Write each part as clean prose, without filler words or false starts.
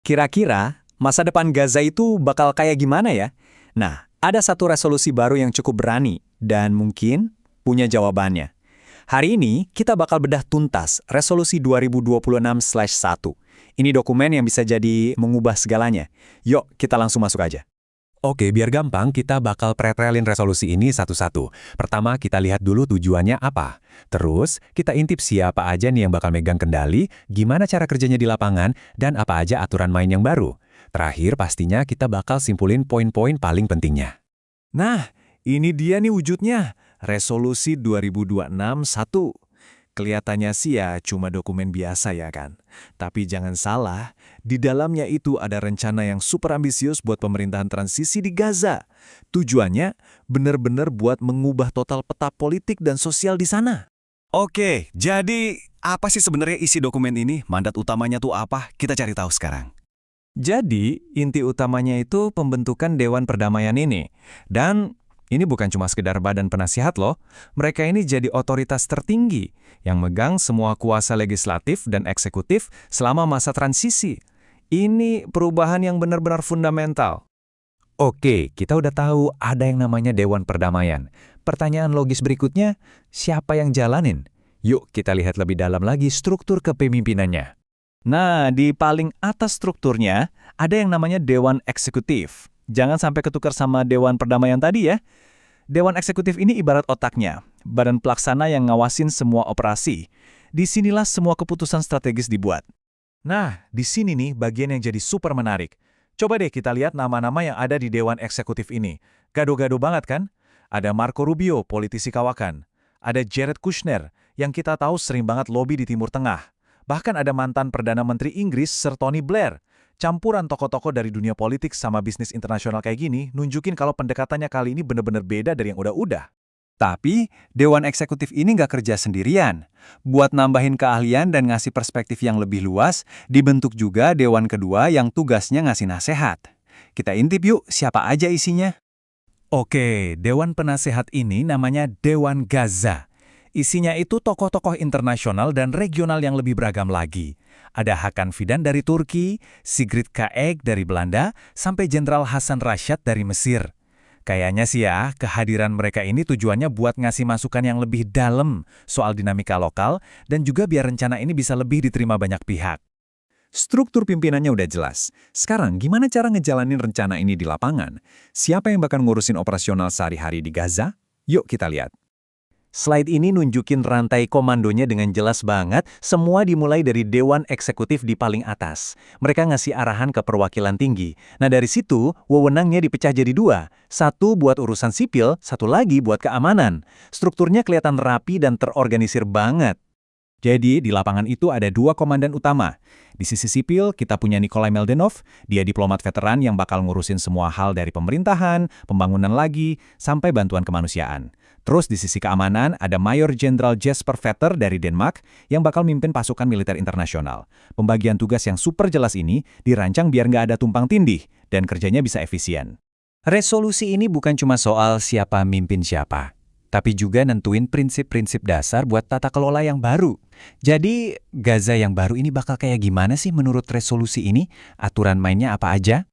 Kira-kira masa depan Gaza itu bakal kayak gimana ya? Nah, ada satu resolusi baru yang cukup berani dan mungkin punya jawabannya. Hari ini kita bakal bedah tuntas resolusi 2026/1. Ini dokumen yang bisa jadi mengubah segalanya. Yuk, kita langsung masuk aja. Oke, biar gampang, kita bakal pretelin resolusi ini satu-satu. Pertama, kita lihat dulu tujuannya apa. Terus, kita intip siapa aja nih yang bakal megang kendali, gimana cara kerjanya di lapangan, dan apa aja aturan main yang baru. Terakhir, pastinya kita bakal simpulin poin-poin paling pentingnya. Nah, ini dia nih wujudnya, resolusi 2026/1. Kelihatannya sih ya cuma dokumen biasa ya kan. Tapi jangan salah, di dalamnya itu ada rencana yang super ambisius buat pemerintahan transisi di Gaza. Tujuannya benar-benar buat mengubah total peta politik dan sosial di sana. Oke, jadi apa sih sebenarnya isi dokumen ini? Mandat utamanya tuh apa? Kita cari tahu sekarang. Jadi, inti utamanya itu pembentukan Dewan Perdamaian ini. Dan ini bukan cuma sekedar badan penasihat loh, mereka ini jadi otoritas tertinggi yang megang semua kuasa legislatif dan eksekutif selama masa transisi. Ini perubahan yang benar-benar fundamental. Oke, kita udah tahu ada yang namanya Dewan Perdamaian. Pertanyaan logis berikutnya, siapa yang jalanin? Yuk kita lihat lebih dalam lagi struktur kepemimpinannya. Nah, di paling atas strukturnya ada yang namanya Dewan Eksekutif. Jangan sampai ketukar sama Dewan Perdamaian tadi ya. Dewan Eksekutif ini ibarat otaknya, badan pelaksana yang ngawasin semua operasi. Disinilah semua keputusan strategis dibuat. Nah, di sini nih bagian yang jadi super menarik. Coba deh kita lihat nama-nama yang ada di Dewan Eksekutif ini. Gado-gado banget kan? Ada Marco Rubio, politisi kawakan. Ada Jared Kushner, yang kita tahu sering banget lobby di Timur Tengah. Bahkan ada mantan Perdana Menteri Inggris Sir Tony Blair. Campuran tokoh-tokoh dari dunia politik sama bisnis internasional kayak gini nunjukin kalau pendekatannya kali ini bener-bener beda dari yang udah-udah. Tapi, Dewan Eksekutif ini nggak kerja sendirian. Buat nambahin keahlian dan ngasih perspektif yang lebih luas, dibentuk juga Dewan Kedua yang tugasnya ngasih nasihat. Kita intip yuk siapa aja isinya. Oke, Dewan Penasehat ini namanya Dewan Gaza. Isinya itu tokoh-tokoh internasional dan regional yang lebih beragam lagi. Ada Hakan Fidan dari Turki, Sigrid Kaag dari Belanda, sampai Jenderal Hasan Rashad dari Mesir. Kayaknya sih ya, kehadiran mereka ini tujuannya buat ngasih masukan yang lebih dalam soal dinamika lokal dan juga biar rencana ini bisa lebih diterima banyak pihak. Struktur pimpinannya udah jelas. Sekarang gimana cara ngejalanin rencana ini di lapangan? Siapa yang bakal ngurusin operasional sehari-hari di Gaza? Yuk kita lihat. Slide ini nunjukin rantai komandonya dengan jelas banget, semua dimulai dari Dewan Eksekutif di paling atas. Mereka ngasih arahan ke perwakilan tinggi. Nah dari situ, wewenangnya dipecah jadi dua. Satu buat urusan sipil, satu lagi buat keamanan. Strukturnya kelihatan rapi dan terorganisir banget. Jadi, di lapangan itu ada dua komandan utama. Di sisi sipil, kita punya Nikolai Meldenov, dia diplomat veteran yang bakal ngurusin semua hal dari pemerintahan, pembangunan lagi, sampai bantuan kemanusiaan. Terus di sisi keamanan, ada Mayor Jenderal Jesper Vetter dari Denmark yang bakal mimpin pasukan militer internasional. Pembagian tugas yang super jelas ini dirancang biar nggak ada tumpang tindih dan kerjanya bisa efisien. Resolusi ini bukan cuma soal siapa mimpin siapa, tapi juga nentuin prinsip-prinsip dasar buat tata kelola yang baru. Jadi, Gaza yang baru ini bakal kayak gimana sih menurut resolusi ini? Aturan mainnya apa aja?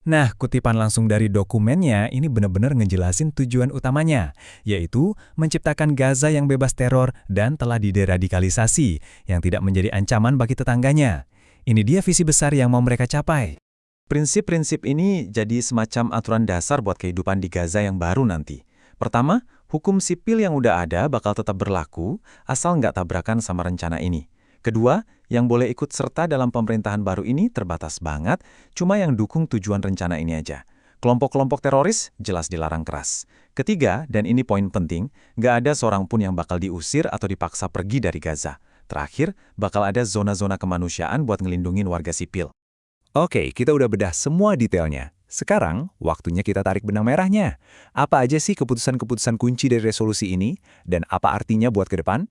Nah, kutipan langsung dari dokumennya ini benar-benar ngejelasin tujuan utamanya, yaitu menciptakan Gaza yang bebas teror dan telah dideradikalisasi, yang tidak menjadi ancaman bagi tetangganya. Ini dia visi besar yang mau mereka capai. Prinsip-prinsip ini jadi semacam aturan dasar buat kehidupan di Gaza yang baru nanti. Pertama, hukum sipil yang udah ada bakal tetap berlaku, asal nggak tabrakan sama rencana ini. Kedua, yang boleh ikut serta dalam pemerintahan baru ini terbatas banget, cuma yang dukung tujuan rencana ini aja. Kelompok-kelompok teroris jelas dilarang keras. Ketiga, dan ini poin penting, nggak ada seorang pun yang bakal diusir atau dipaksa pergi dari Gaza. Terakhir, bakal ada zona-zona kemanusiaan buat ngelindungin warga sipil. Oke, kita udah bedah semua detailnya. Sekarang, waktunya kita tarik benang merahnya. Apa aja sih keputusan-keputusan kunci dari resolusi ini, dan apa artinya buat ke depan?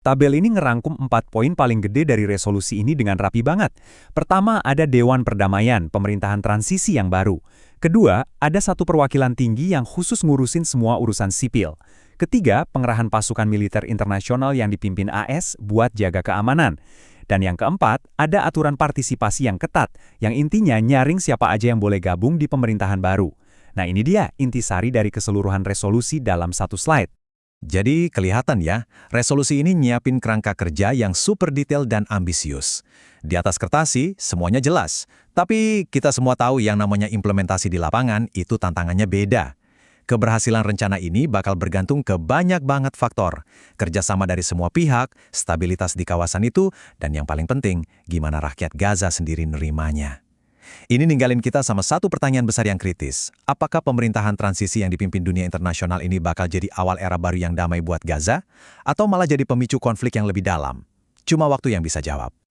Tabel ini ngerangkum 4 poin paling gede dari resolusi ini dengan rapi banget. Pertama, ada Dewan Perdamaian, pemerintahan transisi yang baru. Kedua, ada satu perwakilan tinggi yang khusus ngurusin semua urusan sipil. Ketiga, pengerahan pasukan militer internasional yang dipimpin AS buat jaga keamanan. Dan yang keempat, ada aturan partisipasi yang ketat, yang intinya nyaring siapa aja yang boleh gabung di pemerintahan baru. Nah ini dia intisari dari keseluruhan resolusi dalam satu slide. Jadi kelihatan ya, resolusi ini nyiapin kerangka kerja yang super detail dan ambisius. Di atas kertas sih, semuanya jelas. Tapi kita semua tahu yang namanya implementasi di lapangan itu tantangannya beda. Keberhasilan rencana ini bakal bergantung ke banyak banget faktor. Kerjasama dari semua pihak, stabilitas di kawasan itu, dan yang paling penting, gimana rakyat Gaza sendiri nerimanya. Ini ninggalin kita sama satu pertanyaan besar yang kritis. Apakah pemerintahan transisi yang dipimpin dunia internasional ini bakal jadi awal era baru yang damai buat Gaza? Atau malah jadi pemicu konflik yang lebih dalam? Cuma waktu yang bisa jawab.